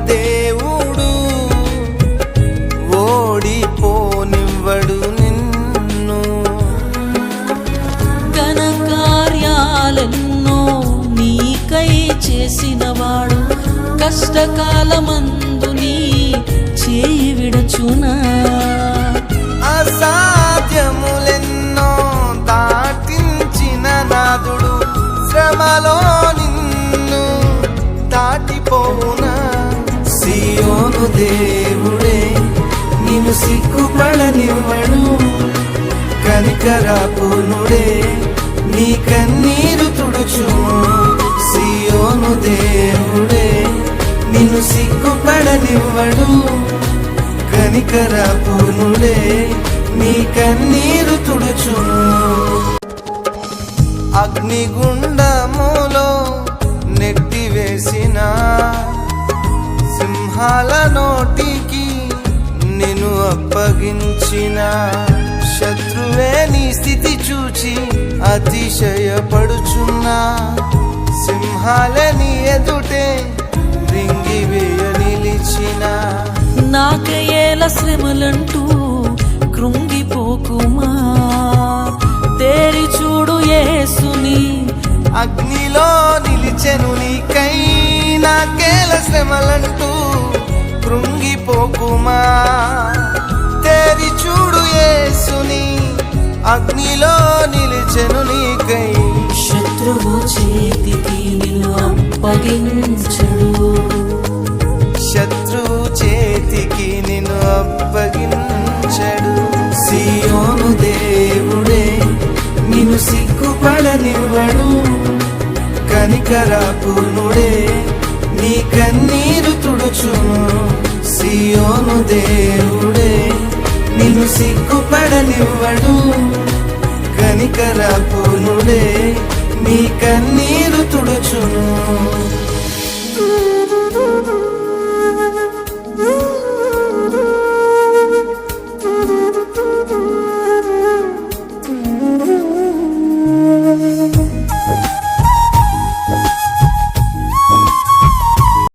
దేవుడు ఓడిపోనివ్వడు నిన్ను. ఘన కార్యాలెన్నో నీకై చేసినవాడు కష్టకాలమందు నీ చేయి విడచునా. అసాధ్యములెన్నో దాటించిన నాదుడు శ్రమలో నిన్ను దాటిపోవునా. సియోను దేవుడే నిన్ను సిగ్గుపడనివ్వడు, కనికరాపూర్ణుడే నీ కన్నీరు తుడుచును. సియోను దేవుడే నిన్ను సిగ్గుపడనివ్వడు, కనికరాపూర్ణుడే నీ కన్నీరు తుడుచును. అగ్నిగుండములో నెట్టివేసిన సింహాల నోటికి నిన్ను అప్పగించిన శత్రువే నీ స్థితి చూచి అతిశయపడుచున్నా. సింహాలని ఎదుటే రింగివేయ నిలిచిన నాకేల శ్రమలంటూ కృంగిపోకుమా. తేరి చూడు యేసుని అగ్నిలో నిలిచెను నీకై. నాకేల శ్రమలంటూ కృంగిపోకుమా. తేరి చూడు యేసుని అగ్నిలో నిలిచెను నీకై. శత్రువు చేతికి నిన్ను అప్పగించడు, శత్రువు చేతికి నిన్ను అప్పగించడు. సియోను దేవుడే నిన్ను సిగ్గుపడనివ్వడు, కనికరాపూర్ణుడే నీ కన్నీరు తుడుచును. సియోను దేవుడే నిన్ను సిగ్గుపడనివ్వడు, కనికరాపూర్ణుడే నీ కన్నీరు తుడుచును.